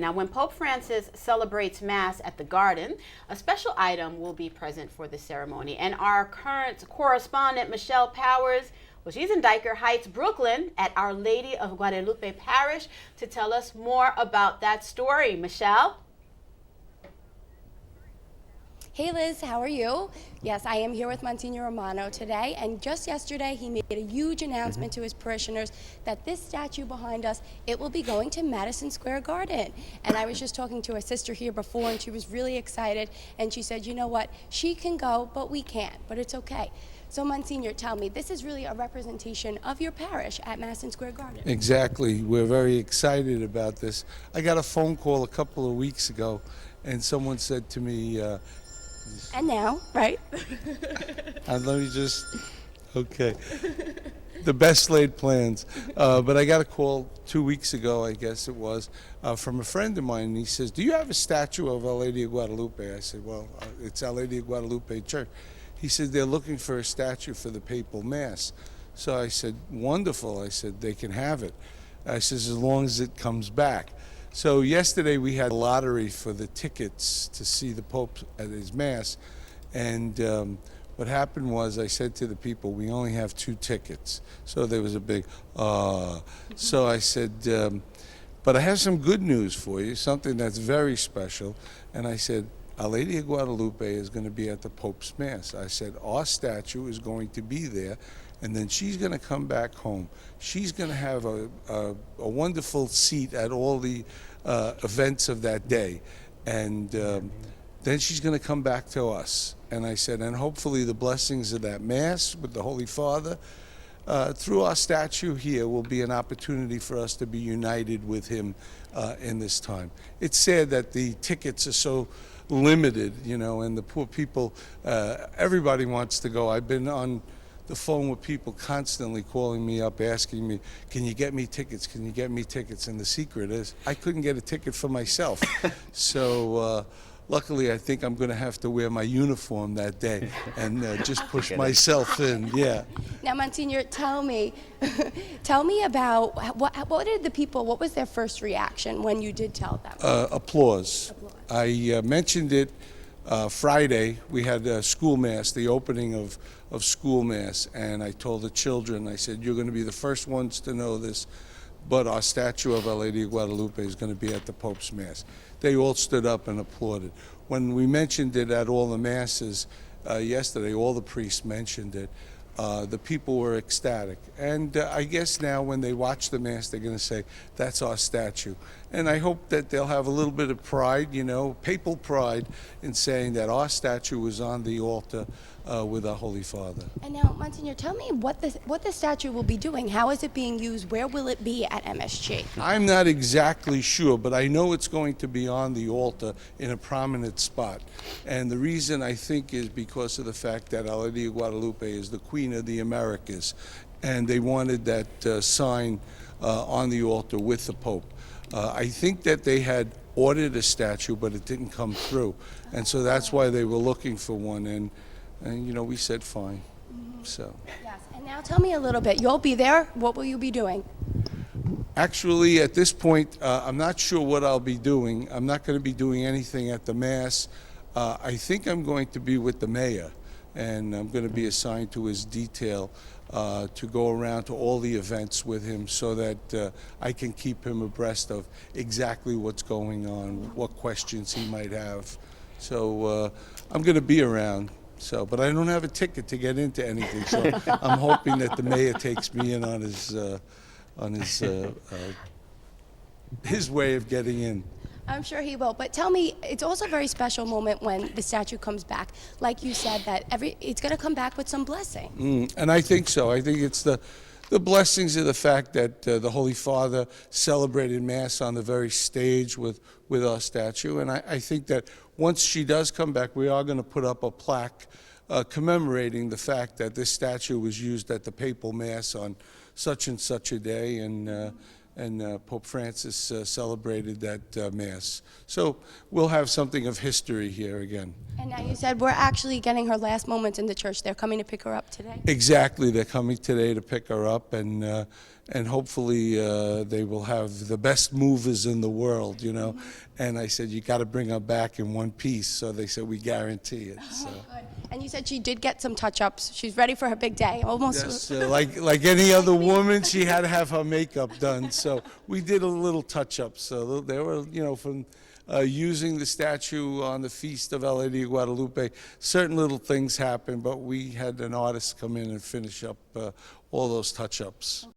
Now, when Pope Francis celebrates Mass at the Garden, a special item will be present for the ceremony. And our current correspondent, Michelle Powers, well, she's in Dyker Heights, Brooklyn, at Our Lady of Guadalupe Parish to tell us more about that story. Michelle? Hey Liz, how are you? Yes, I am here with Monsignor Romano today, and just yesterday he made a huge announcement to his parishioners that this statue behind us, it will be going to Madison Square Garden. And I was just talking to a sister here before, and she was really excited, and she said, you know what, she can go, but we can't, but it's okay. So Monsignor, tell me, this is really a representation of your parish at Madison Square Garden. Exactly. We're very excited about this. I got a phone call a couple of weeks ago, and someone said to me, and now, right? and let me just, okay, the best laid plans. But I got a call 2 weeks ago, I guess it was, from a friend of mine, and he says, do you have a statue of Our Lady of Guadalupe? I said, well, it's Our Lady of Guadalupe Church. He said, they're looking for a statue for the papal mass. So I said, wonderful. I said, they can have it. I says, as long as it comes back. So yesterday we had a lottery for the tickets to see the Pope at his Mass, and what happened was I said to the people, we only have 2 tickets. So there was a big, So I said, but I have some good news for you, something that's very special. And I said, Our Lady of Guadalupe is going to be at the Pope's Mass. I said, our statue is going to be there, and then she's going to come back home. She's going to have a wonderful seat at all the events of that day. And then she's going to come back to us. And I said, and hopefully the blessings of that Mass with the Holy Father, through our statue here, will be an opportunity for us to be united with him in this time. It's sad that the tickets are so limited, you know, and the poor people, everybody wants to go. I've been on the phone with people constantly calling me up, asking me, can you get me tickets? Can you get me tickets? And the secret is I couldn't get a ticket for myself. So luckily, I think I'm going to have to wear my uniform that day and just push myself in. Yeah. Now, Monsignor, tell me about what did the people, what was their first reaction when you did tell them? Applause. I mentioned it Friday. We had a school mass, the opening of school mass, and I told the children, I said, you're going to be the first ones to know this, but our statue of Our Lady of Guadalupe is going to be at the Pope's Mass. They all stood up and applauded. When we mentioned it at all the masses yesterday, all the priests mentioned it, the people were ecstatic. And I guess now when they watch the Mass, they're going to say, that's our statue. And I hope that they'll have a little bit of pride, you know, papal pride, in saying that our statue was on the altar with our Holy Father. And now, Monsignor, tell me what the statue will be doing. How is it being used? Where will it be at MSG? I'm not exactly sure, but I know it's going to be on the altar in a prominent spot. And the reason I think is because of the fact that Our Lady of Guadalupe is the Queen of the Americas, and they wanted that sign on the altar with the Pope. I think that they had ordered a statue, but it didn't come through. And so that's why they were looking for one. And you know, we said fine. So. Yes, and now tell me a little bit. You'll be there. What will you be doing? Actually, at this point, I'm not sure what I'll be doing. I'm not going to be doing anything at the Mass. I think I'm going to be with the mayor, and I'm going to be assigned to his detail to go around to all the events with him so that I can keep him abreast of exactly what's going on, what questions he might have. So I'm going to be around. So, but I don't have a ticket to get into anything, so I'm hoping that the mayor takes me in on his way of getting in. I'm sure he will, but tell me, it's also a very special moment when the statue comes back. Like you said, that it's going to come back with some blessing. And I think so. I think it's the blessings of the fact that the Holy Father celebrated Mass on the very stage with our statue. And I think that once she does come back, we are going to put up a plaque commemorating the fact that this statue was used at the papal Mass on such and such a day. And and Pope Francis celebrated that Mass. So we'll have something of history here again. And now you said we're actually getting her last moments in the church. They're coming to pick her up today? Exactly. They're coming today to pick her up, and hopefully they will have the best movers in the world, you know. And I said, you got to bring her back in one piece. So they said, we guarantee it. So. Good. And you said she did get some touch-ups. She's ready for her big day. Almost. Yes, like any other woman, she had to have her makeup done. So we did a little touch-up. So they were, you know, from using the statue on the feast of Our Lady of Guadalupe, certain little things happened, but we had an artist come in and finish up all those touch-ups.